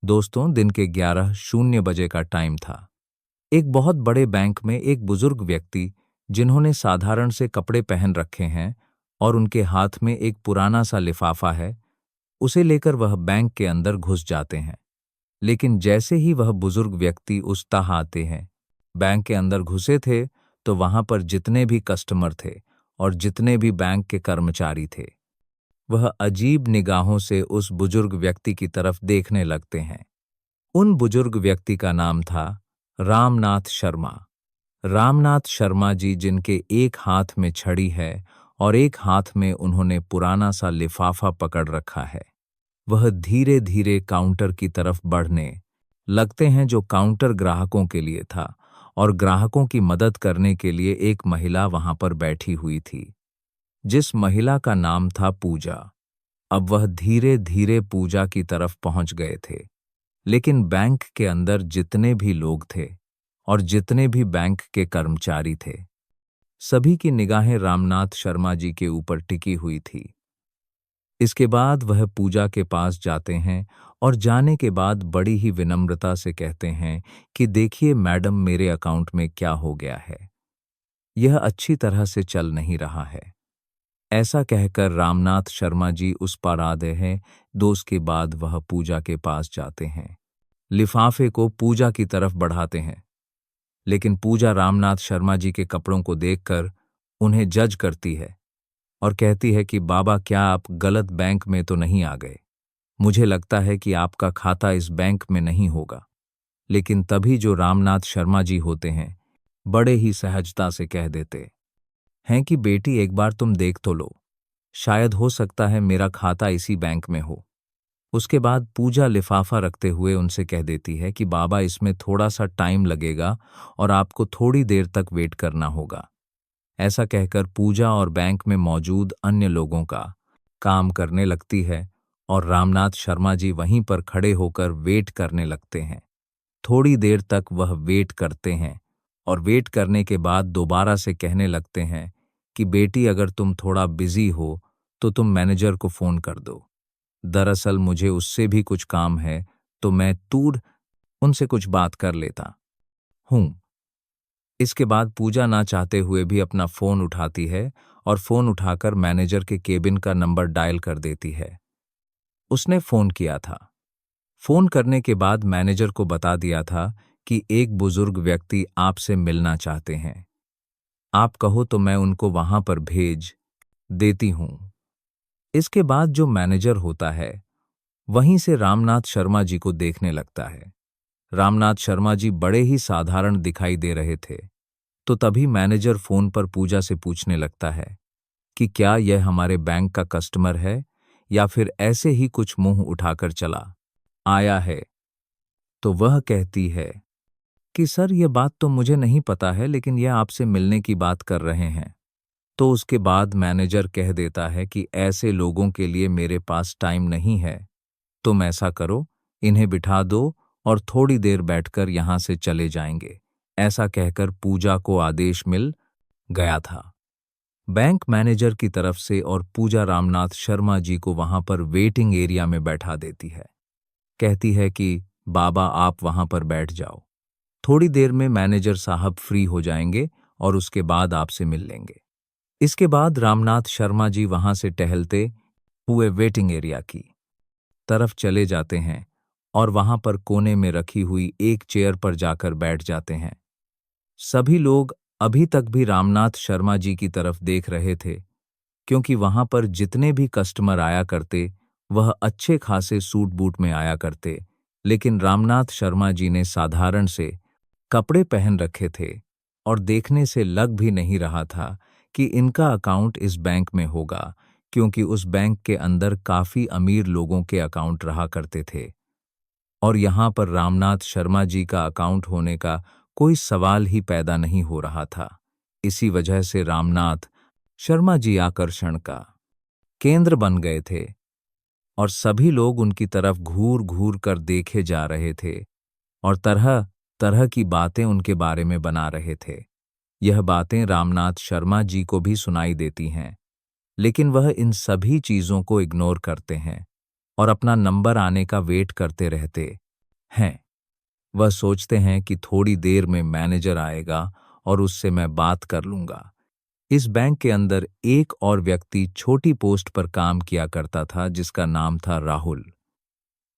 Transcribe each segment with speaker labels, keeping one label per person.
Speaker 1: दोस्तों, दिन के 11:00 का टाइम था। एक बहुत बड़े बैंक में एक बुजुर्ग व्यक्ति, जिन्होंने साधारण से कपड़े पहन रखे हैं और उनके हाथ में एक पुराना सा लिफाफा है, उसे लेकर वह बैंक के अंदर घुस जाते हैं। लेकिन जैसे ही वह बुजुर्ग व्यक्ति उस तह आते हैं, बैंक के अंदर घुसे थे, तो वहां पर जितने भी कस्टमर थे और जितने भी बैंक के कर्मचारी थे, वह अजीब निगाहों से उस बुजुर्ग व्यक्ति की तरफ देखने लगते हैं। उन बुजुर्ग व्यक्ति का नाम था रामनाथ शर्मा। रामनाथ शर्मा जी, जिनके एक हाथ में छड़ी है और एक हाथ में उन्होंने पुराना सा लिफाफा पकड़ रखा है। वह धीरे धीरे काउंटर की तरफ बढ़ने लगते हैं, जो काउंटर ग्राहकों के लिए था, और ग्राहकों की मदद करने के लिए एक महिला वहां पर बैठी हुई थी, जिस महिला का नाम था पूजा। अब वह धीरे धीरे पूजा की तरफ पहुंच गए थे। लेकिन बैंक के अंदर जितने भी लोग थे और जितने भी बैंक के कर्मचारी थे, सभी की निगाहें रामनाथ शर्मा जी के ऊपर टिकी हुई थी। इसके बाद वह पूजा के पास जाते हैं और जाने के बाद बड़ी ही विनम्रता से कहते हैं कि देखिए मैडम, मेरे अकाउंट में क्या हो गया है, यह अच्छी तरह से चल नहीं रहा है। ऐसा कहकर रामनाथ शर्मा जी उस पार आते हैं। दोस्त के बाद वह पूजा के पास जाते हैं, लिफाफे को पूजा की तरफ बढ़ाते हैं। लेकिन पूजा रामनाथ शर्मा जी के कपड़ों को देखकर उन्हें जज करती है और कहती है कि बाबा, क्या आप गलत बैंक में तो नहीं आ गए? मुझे लगता है कि आपका खाता इस बैंक में नहीं होगा। लेकिन तभी जो रामनाथ शर्मा जी होते हैं, बड़े ही सहजता से कह देते हैं कि बेटी, एक बार तुम देख तो लो, शायद हो सकता है मेरा खाता इसी बैंक में हो। उसके बाद पूजा लिफाफा रखते हुए उनसे कह देती है कि बाबा, इसमें थोड़ा सा टाइम लगेगा और आपको थोड़ी देर तक वेट करना होगा। ऐसा कहकर पूजा और बैंक में मौजूद अन्य लोगों का काम करने लगती है और रामनाथ शर्मा जी वहीं पर खड़े होकर वेट करने लगते हैं। थोड़ी देर तक वह वेट करते हैं और वेट करने के बाद दोबारा से कहने लगते हैं कि बेटी, अगर तुम थोड़ा बिजी हो तो तुम मैनेजर को फोन कर दो। दरअसल मुझे उससे भी कुछ काम है, तो मैं दूर उनसे कुछ बात कर लेता हूं। इसके बाद पूजा ना चाहते हुए भी अपना फोन उठाती है और फोन उठाकर मैनेजर के केबिन का नंबर डायल कर देती है। उसने फोन किया था। फोन करने के बाद मैनेजर को बता दिया था कि एक बुजुर्ग व्यक्ति आपसे मिलना चाहते हैं। आप कहो तो मैं उनको वहां पर भेज देती हूं। इसके बाद जो मैनेजर होता है, वहीं से रामनाथ शर्मा जी को देखने लगता है। रामनाथ शर्मा जी बड़े ही साधारण दिखाई दे रहे थे। तो तभी मैनेजर फोन पर पूजा से पूछने लगता है कि क्या यह हमारे बैंक का कस्टमर है या फिर ऐसे ही कुछ मुंह उठाकर चला आया है। तो वह कहती है कि सर, यह बात तो मुझे नहीं पता है, लेकिन यह आपसे मिलने की बात कर रहे हैं। तो उसके बाद मैनेजर कह देता है कि ऐसे लोगों के लिए मेरे पास टाइम नहीं है। तुम ऐसा करो, इन्हें बिठा दो और थोड़ी देर बैठकर यहां से चले जाएंगे। ऐसा कहकर पूजा को आदेश मिल गया था बैंक मैनेजर की तरफ से, और पूजा रामनाथ शर्मा जी को वहां पर वेटिंग एरिया में बैठा देती है। कहती है कि बाबा, आप वहां पर बैठ जाओ, थोड़ी देर में मैनेजर साहब फ्री हो जाएंगे और उसके बाद आपसे मिल लेंगे। इसके बाद रामनाथ शर्मा जी वहां से टहलते हुए वेटिंग एरिया की तरफ चले जाते हैं और वहां पर कोने में रखी हुई एक चेयर पर जाकर बैठ जाते हैं। सभी लोग अभी तक भी रामनाथ शर्मा जी की तरफ देख रहे थे, क्योंकि वहां पर जितने भी कस्टमर आया करते, वह अच्छे खासे सूट बूट में आया करते। लेकिन रामनाथ शर्मा जी ने साधारण से कपड़े पहन रखे थे और देखने से लग भी नहीं रहा था कि इनका अकाउंट इस बैंक में होगा, क्योंकि उस बैंक के अंदर काफी अमीर लोगों के अकाउंट रहा करते थे और यहाँ पर रामनाथ शर्मा जी का अकाउंट होने का कोई सवाल ही पैदा नहीं हो रहा था। इसी वजह से रामनाथ शर्मा जी आकर्षण का केंद्र बन गए थे और सभी लोग उनकी तरफ घूर घूर कर देखे जा रहे थे और तरह तरह की बातें उनके बारे में बना रहे थे। यह बातें रामनाथ शर्मा जी को भी सुनाई देती हैं, लेकिन वह इन सभी चीजों को इग्नोर करते हैं और अपना नंबर आने का वेट करते रहते हैं। वह सोचते हैं कि थोड़ी देर में मैनेजर आएगा और उससे मैं बात कर लूंगा। इस बैंक के अंदर एक और व्यक्ति छोटी पोस्ट पर काम किया करता था जिसका नाम था राहुल।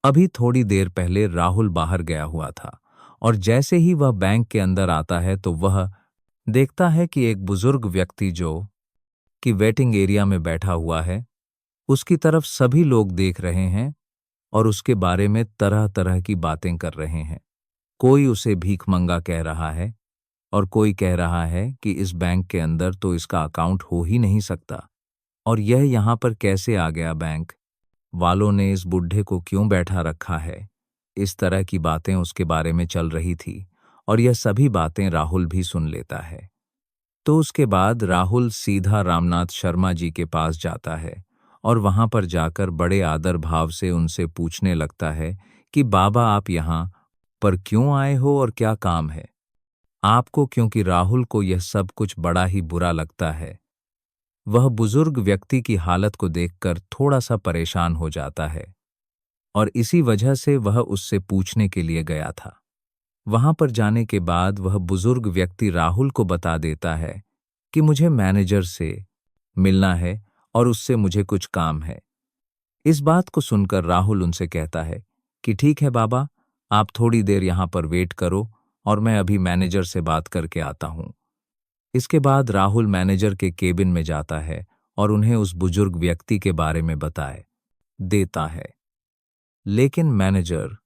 Speaker 1: अभी थोड़ी देर पहले राहुल बाहर गया हुआ था और जैसे ही वह बैंक के अंदर आता है तो वह देखता है कि एक बुजुर्ग व्यक्ति जो कि वेटिंग एरिया में बैठा हुआ है, उसकी तरफ सभी लोग देख रहे हैं और उसके बारे में तरह तरह की बातें कर रहे हैं। कोई उसे भीखमंगा कह रहा है और कोई कह रहा है कि इस बैंक के अंदर तो इसका अकाउंट हो ही नहीं सकता और यह यहाँ पर कैसे आ गया, बैंक वालों ने इस बुढ़े को क्यों बैठा रखा है। इस तरह की बातें उसके बारे में चल रही थी और यह सभी बातें राहुल भी सुन लेता है। तो उसके बाद राहुल सीधा रामनाथ शर्मा जी के पास जाता है और वहां पर जाकर बड़े आदर भाव से उनसे पूछने लगता है कि बाबा आप यहाँ पर क्यों आए हो और क्या काम है आपको, क्योंकि राहुल को यह सब कुछ बड़ा ही बुरा लगता है। वह बुजुर्ग व्यक्ति की हालत को देखकर थोड़ा सा परेशान हो जाता है और इसी वजह से वह उससे पूछने के लिए गया था। वहां पर जाने के बाद वह बुजुर्ग व्यक्ति राहुल को बता देता है कि मुझे मैनेजर से मिलना है और उससे मुझे कुछ काम है। इस बात को सुनकर राहुल उनसे कहता है कि ठीक है बाबा, आप थोड़ी देर यहाँ पर वेट करो और मैं अभी मैनेजर से बात करके आता हूँ। इसके बाद राहुल मैनेजर के केबिन में जाता है और उन्हें उस बुजुर्ग व्यक्ति के बारे में बताए देता है। लेकिन मैनेजर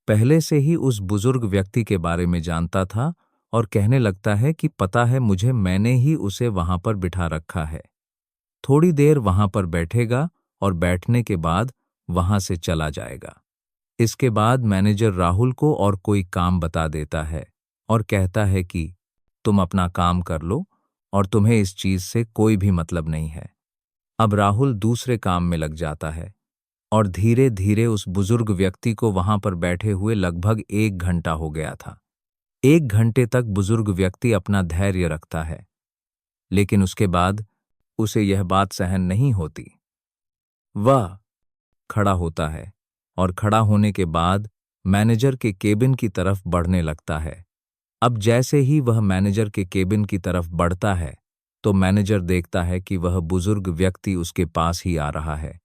Speaker 1: पहले से ही उस बुजुर्ग व्यक्ति के बारे में जानता था और कहने लगता है कि पता है मुझे, मैंने ही उसे वहां पर बिठा रखा है। थोड़ी देर वहां पर बैठेगा और बैठने के बाद वहां से चला जाएगा। इसके बाद मैनेजर राहुल को और कोई काम बता देता है और कहता है कि तुम अपना काम कर लो और तुम्हें इस चीज से कोई भी मतलब नहीं है। अब राहुल दूसरे काम में लग जाता है और धीरे धीरे उस बुजुर्ग व्यक्ति को वहां पर बैठे हुए लगभग 1 घंटा हो गया था। 1 घंटे तक बुजुर्ग व्यक्ति अपना धैर्य रखता है, लेकिन उसके बाद उसे यह बात सहन नहीं होती। वह खड़ा होता है और खड़ा होने के बाद मैनेजर के केबिन की तरफ बढ़ने लगता है। अब जैसे ही वह मैनेजर के केबिन की तरफ बढ़ता है तो मैनेजर देखता है कि वह बुजुर्ग व्यक्ति उसके पास ही आ रहा है।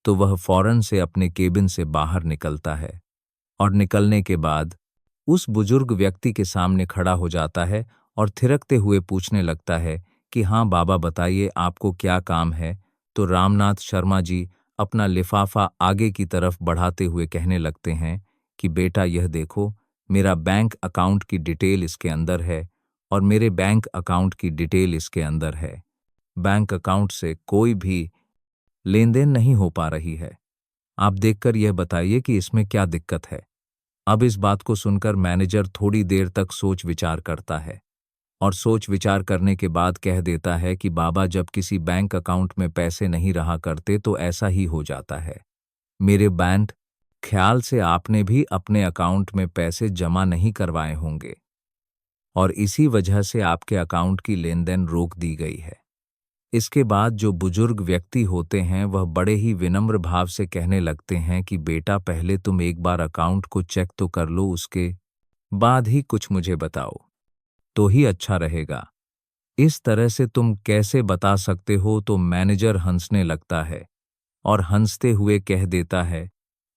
Speaker 1: तो वह फौरन से अपने केबिन से बाहर निकलता है और निकलने के बाद उस बुजुर्ग व्यक्ति के सामने खड़ा हो जाता है और थिरकते हुए पूछने लगता है कि हाँ बाबा बताइए आपको क्या काम है। तो रामनाथ शर्मा जी अपना लिफाफा आगे की तरफ बढ़ाते हुए कहने लगते हैं कि बेटा यह देखो, मेरा बैंक अकाउंट की डिटेल इसके अंदर है और मेरे बैंक अकाउंट की डिटेल इसके अंदर है। बैंक अकाउंट से कोई भी लेन देन नहीं हो पा रही है। आप देखकर यह बताइए कि इसमें क्या दिक्कत है। अब इस बात को सुनकर मैनेजर थोड़ी देर तक सोच विचार करता है और सोच विचार करने के बाद कह देता है कि बाबा जब किसी बैंक अकाउंट में पैसे नहीं रहा करते तो ऐसा ही हो जाता है। मेरे बैंक ख्याल से आपने भी अपने अकाउंट में पैसे जमा नहीं करवाए होंगे और इसी वजह से आपके अकाउंट की लेन देन रोक दी गई है। इसके बाद जो बुजुर्ग व्यक्ति होते हैं वह बड़े ही विनम्र भाव से कहने लगते हैं कि बेटा पहले तुम एक बार अकाउंट को चेक तो कर लो, उसके बाद ही कुछ मुझे बताओ तो ही अच्छा रहेगा। इस तरह से तुम कैसे बता सकते हो। तो मैनेजर हंसने लगता है और हंसते हुए कह देता है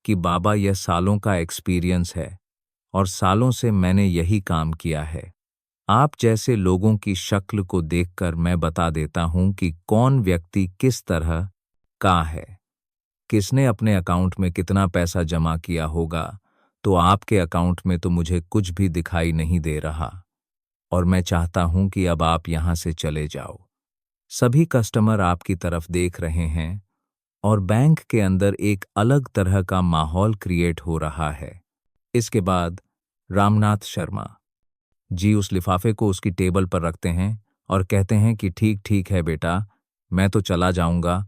Speaker 1: कि बाबा यह सालों का एक्सपीरियंस है और सालों से मैंने यही काम किया है। आप जैसे लोगों की शक्ल को देखकर मैं बता देता हूं कि कौन व्यक्ति किस तरह का है, किसने अपने अकाउंट में कितना पैसा जमा किया होगा। तो आपके अकाउंट में तो मुझे कुछ भी दिखाई नहीं दे रहा और मैं चाहता हूं कि अब आप यहां से चले जाओ। सभी कस्टमर आपकी तरफ देख रहे हैं और बैंक के अंदर एक अलग तरह का माहौल क्रिएट हो रहा है। इसके बाद रामनाथ शर्मा जी उस लिफाफे को उसकी टेबल पर रखते हैं और कहते हैं कि ठीक ठीक है बेटा, मैं तो चला जाऊंगा,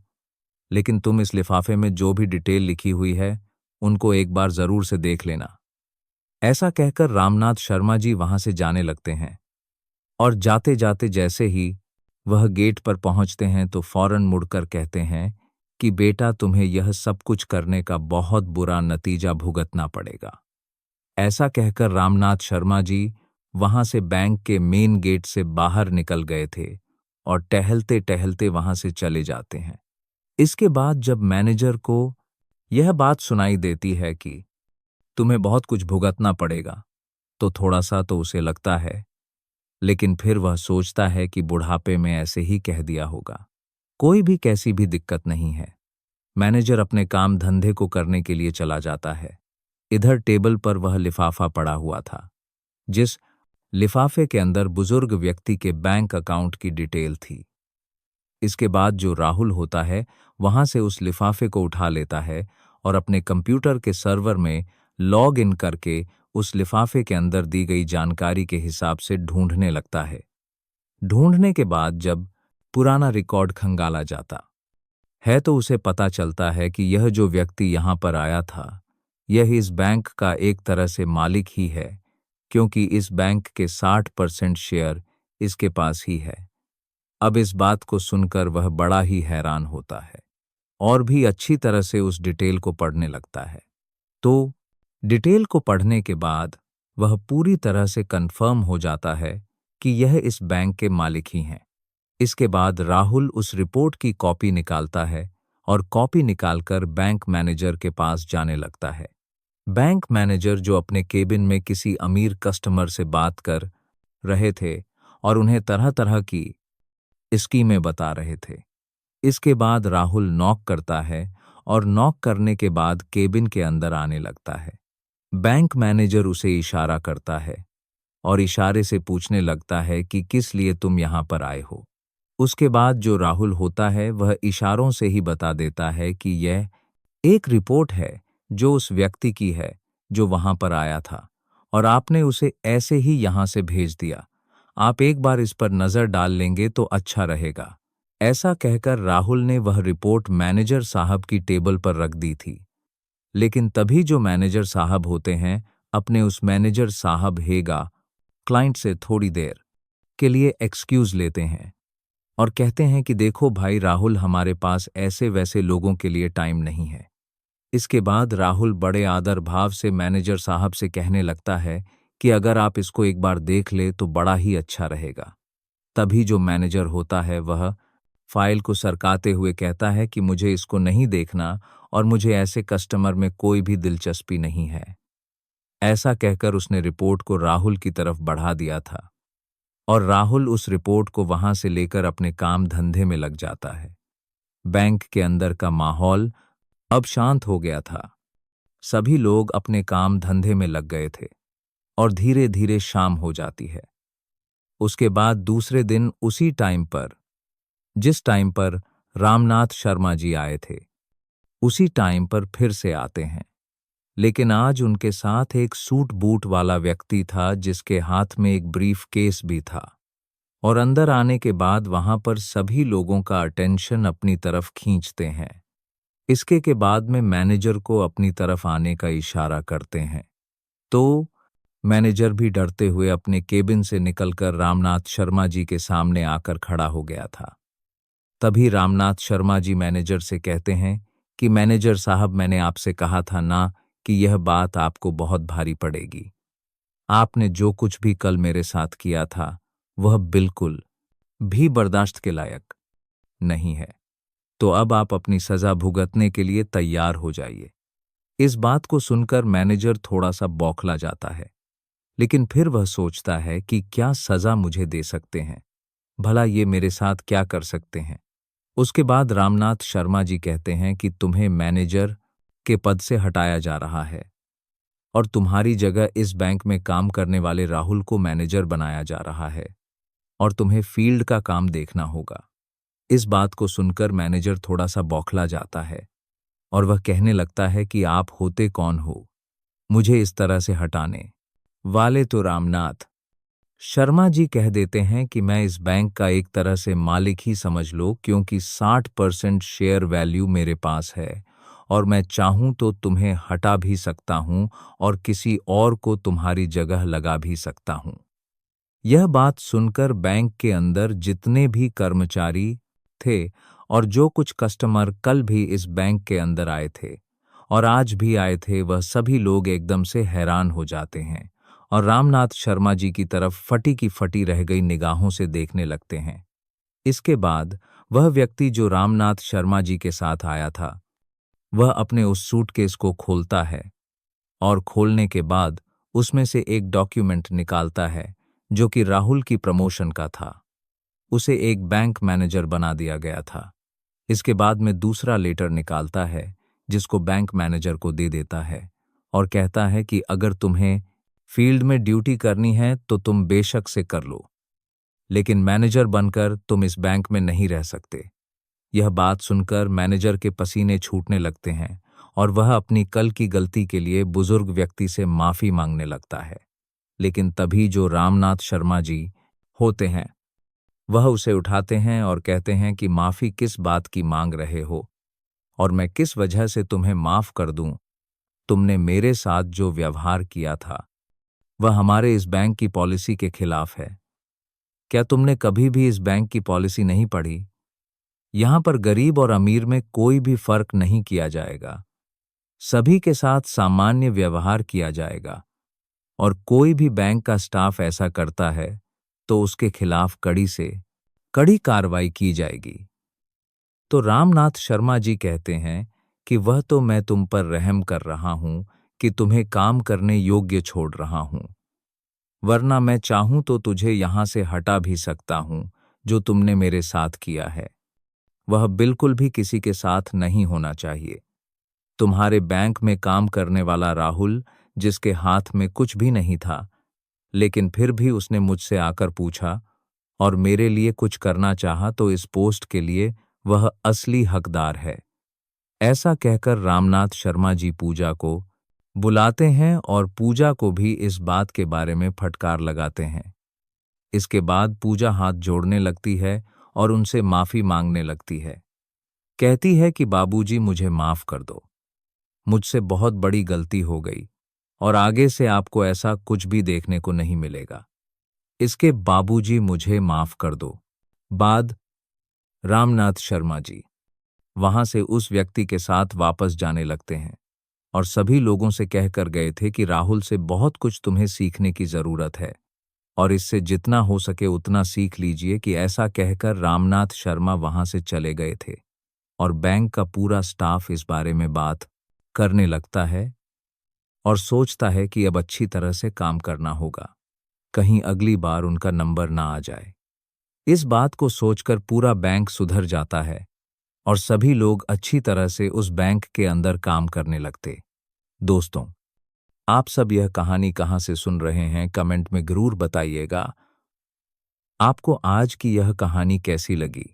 Speaker 1: लेकिन तुम इस लिफाफे में जो भी डिटेल लिखी हुई है उनको एक बार जरूर से देख लेना। ऐसा कहकर रामनाथ शर्मा जी वहां से जाने लगते हैं और जाते जाते जैसे ही वह गेट पर पहुंचते हैं तो फौरन मुड़कर कहते हैं कि बेटा तुम्हें यह सब कुछ करने का बहुत बुरा नतीजा भुगतना पड़ेगा। ऐसा कहकर रामनाथ शर्मा जी वहां से बैंक के मेन गेट से बाहर निकल गए थे और टहलते टहलते वहां से चले जाते हैं। इसके बाद जब मैनेजर को यह बात सुनाई देती है कि तुम्हें बहुत कुछ भुगतना पड़ेगा, तो थोड़ा सा तो उसे लगता है, लेकिन फिर वह सोचता है कि बुढ़ापे में ऐसे ही कह दिया होगा, कोई भी कैसी भी दिक्कत नहीं है। मैनेजर अपने काम धंधे को करने के लिए चला जाता है। इधर टेबल पर वह लिफाफा पड़ा हुआ था, जिस लिफाफे के अंदर बुजुर्ग व्यक्ति के बैंक अकाउंट की डिटेल थी। इसके बाद जो राहुल होता है वहां से उस लिफाफे को उठा लेता है और अपने कंप्यूटर के सर्वर में लॉग इन करके उस लिफाफे के अंदर दी गई जानकारी के हिसाब से ढूंढने लगता है। ढूंढने के बाद जब पुराना रिकॉर्ड खंगाला जाता है तो उसे पता चलता है कि यह जो व्यक्ति यहां पर आया था, यह इस बैंक का एक तरह से मालिक ही है, क्योंकि इस बैंक के 60% शेयर इसके पास ही है। अब इस बात को सुनकर वह बड़ा ही हैरान होता है और भी अच्छी तरह से उस डिटेल को पढ़ने लगता है। तो डिटेल को पढ़ने के बाद वह पूरी तरह से कंफर्म हो जाता है कि यह इस बैंक के मालिक ही हैं। इसके बाद राहुल उस रिपोर्ट की कॉपी निकालता है और कॉपी निकालकर बैंक मैनेजर के पास जाने लगता है। बैंक मैनेजर जो अपने केबिन में किसी अमीर कस्टमर से बात कर रहे थे और उन्हें तरह तरह की स्कीमें बता रहे थे। इसके बाद राहुल नॉक करता है और नॉक करने के बाद केबिन के अंदर आने लगता है। बैंक मैनेजर उसे इशारा करता है और इशारे से पूछने लगता है कि किस लिए तुम यहां पर आए हो। उसके बाद जो राहुल होता है वह इशारों से ही बता देता है कि यह एक रिपोर्ट है जो उस व्यक्ति की है जो वहां पर आया था और आपने उसे ऐसे ही यहां से भेज दिया। आप एक बार इस पर नजर डाल लेंगे तो अच्छा रहेगा। ऐसा कहकर राहुल ने वह रिपोर्ट मैनेजर साहब की टेबल पर रख दी थी। लेकिन तभी जो मैनेजर साहब होते हैं अपने उस मैनेजर साहब हेगा क्लाइंट से थोड़ी देर के लिए एक्सक्यूज लेते हैं और कहते हैं कि देखो भाई राहुल, हमारे पास ऐसे वैसे लोगों के लिए टाइम नहीं है। इसके बाद राहुल बड़े आदर भाव से मैनेजर साहब से कहने लगता है कि अगर आप इसको एक बार देख ले तो बड़ा ही अच्छा रहेगा। तभी जो मैनेजर होता है वह फाइल को सरकाते हुए कहता है कि मुझे इसको नहीं देखना और मुझे ऐसे कस्टमर में कोई भी दिलचस्पी नहीं है। ऐसा कहकर उसने रिपोर्ट को राहुल की तरफ बढ़ा दिया था और राहुल उस रिपोर्ट को वहां से लेकर अपने काम धंधे में लग जाता है। बैंक के अंदर का माहौल अब शांत हो गया था। सभी लोग अपने काम धंधे में लग गए थे और धीरे धीरे शाम हो जाती है। उसके बाद दूसरे दिन उसी टाइम पर, जिस टाइम पर रामनाथ शर्मा जी आए थे, उसी टाइम पर फिर से आते हैं। लेकिन आज उनके साथ एक सूट बूट वाला व्यक्ति था जिसके हाथ में एक ब्रीफ केस भी था और अंदर आने के बाद वहां पर सभी लोगों का अटेंशन अपनी तरफ खींचते हैं। इसके के बाद में मैनेजर को अपनी तरफ आने का इशारा करते हैं तो मैनेजर भी डरते हुए अपने केबिन से निकलकर रामनाथ शर्मा जी के सामने आकर खड़ा हो गया था। तभी रामनाथ शर्मा जी मैनेजर से कहते हैं कि मैनेजर साहब, मैंने आपसे कहा था ना कि यह बात आपको बहुत भारी पड़ेगी। आपने जो कुछ भी कल मेरे साथ किया था वह बिल्कुल भी बर्दाश्त के लायक नहीं है। तो अब आप अपनी सजा भुगतने के लिए तैयार हो जाइए। इस बात को सुनकर मैनेजर थोड़ा सा बौखला जाता है, लेकिन फिर वह सोचता है कि क्या सजा मुझे दे सकते हैं, भला ये मेरे साथ क्या कर सकते हैं। उसके बाद रामनाथ शर्मा जी कहते हैं कि तुम्हें मैनेजर के पद से हटाया जा रहा है और तुम्हारी जगह इस बैंक में काम करने वाले राहुल को मैनेजर बनाया जा रहा है और तुम्हें फील्ड का काम देखना होगा। इस बात को सुनकर मैनेजर थोड़ा सा बौखला जाता है और वह कहने लगता है कि आप होते कौन हो मुझे इस तरह से हटाने वाले। तो रामनाथ शर्मा जी कह देते हैं कि मैं इस बैंक का एक तरह से मालिक ही समझ लो, क्योंकि 60% शेयर वैल्यू मेरे पास है और मैं चाहूं तो तुम्हें हटा भी सकता हूं और किसी और को तुम्हारी जगह लगा भी सकता हूं। यह बात सुनकर बैंक के अंदर जितने भी कर्मचारी थे और जो कुछ कस्टमर कल भी इस बैंक के अंदर आए थे, और आज भी आए थे, वह सभी लोग एकदम से हैरान हो जाते हैं और रामनाथ शर्मा जी की तरफ फटी की फटी रह गई निगाहों से देखने लगते हैं। इसके बाद वह व्यक्ति जो रामनाथ शर्मा जी के साथ आया था, वह अपने उस सूटकेस को खोलता है और खोलने के बाद उसमें से एक डॉक्यूमेंट निकालता है जो कि राहुल की प्रमोशन का था। उसे एक बैंक मैनेजर बना दिया गया था। इसके बाद में दूसरा लेटर निकालता है जिसको बैंक मैनेजर को दे देता है और कहता है कि अगर तुम्हें फील्ड में ड्यूटी करनी है तो तुम बेशक से कर लो, लेकिन मैनेजर बनकर तुम इस बैंक में नहीं रह सकते। यह बात सुनकर मैनेजर के पसीने छूटने लगते हैं और वह अपनी कल की गलती के लिए बुजुर्ग व्यक्ति से माफी मांगने लगता है। लेकिन तभी जो रामनाथ शर्मा जी होते हैं, वह उसे उठाते हैं और कहते हैं कि माफी किस बात की मांग रहे हो और मैं किस वजह से तुम्हें माफ कर दूं। तुमने मेरे साथ जो व्यवहार किया था वह हमारे इस बैंक की पॉलिसी के खिलाफ है। क्या तुमने कभी भी इस बैंक की पॉलिसी नहीं पढ़ी? यहां पर गरीब और अमीर में कोई भी फर्क नहीं किया जाएगा। सभी के साथ सामान्य व्यवहार किया जाएगा और कोई भी बैंक का स्टाफ ऐसा करता है तो उसके खिलाफ कड़ी से कड़ी कार्रवाई की जाएगी। तो रामनाथ शर्मा जी कहते हैं कि वह तो मैं तुम पर रहम कर रहा हूं कि तुम्हें काम करने योग्य छोड़ रहा हूं, वरना मैं चाहूं तो तुझे यहां से हटा भी सकता हूं। जो तुमने मेरे साथ किया है वह बिल्कुल भी किसी के साथ नहीं होना चाहिए। तुम्हारे बैंक में काम करने वाला राहुल, जिसके हाथ में कुछ भी नहीं था, लेकिन फिर भी उसने मुझसे आकर पूछा और मेरे लिए कुछ करना चाहा, तो इस पोस्ट के लिए वह असली हकदार है। ऐसा कहकर रामनाथ शर्मा जी पूजा को बुलाते हैं और पूजा को भी इस बात के बारे में फटकार लगाते हैं। इसके बाद पूजा हाथ जोड़ने लगती है और उनसे माफी मांगने लगती है। कहती है कि बाबूजी मुझे माफ कर दो, मुझसे बहुत बड़ी गलती हो गई और आगे से आपको ऐसा कुछ भी देखने को नहीं मिलेगा। इसके बाबूजी मुझे माफ कर दो। बाद रामनाथ शर्मा जी वहां से उस व्यक्ति के साथ वापस जाने लगते हैं और सभी लोगों से कहकर गए थे कि राहुल से बहुत कुछ तुम्हें सीखने की जरूरत है और इससे जितना हो सके उतना सीख लीजिए। कि ऐसा कहकर रामनाथ शर्मा वहां से चले गए थे और बैंक का पूरा स्टाफ इस बारे में बात करने लगता है और सोचता है कि अब अच्छी तरह से काम करना होगा, कहीं अगली बार उनका नंबर ना आ जाए। इस बात को सोचकर पूरा बैंक सुधर जाता है और सभी लोग अच्छी तरह से उस बैंक के अंदर काम करने लगते। दोस्तों, आप सब यह कहानी कहां से सुन रहे हैं कमेंट में जरूर बताइएगा। आपको आज की यह कहानी कैसी लगी?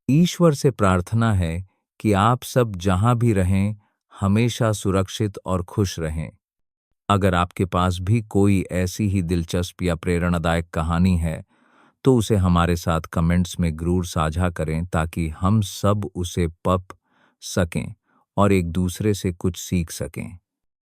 Speaker 1: ईश्वर से प्रार्थना है कि आप सब जहां भी रहें हमेशा सुरक्षित और खुश रहें। अगर आपके पास भी कोई ऐसी ही दिलचस्प या प्रेरणादायक कहानी है तो उसे हमारे साथ कमेंट्स में जरूर साझा करें ताकि हम सब उसे पढ़ सकें और एक दूसरे से कुछ सीख सकें।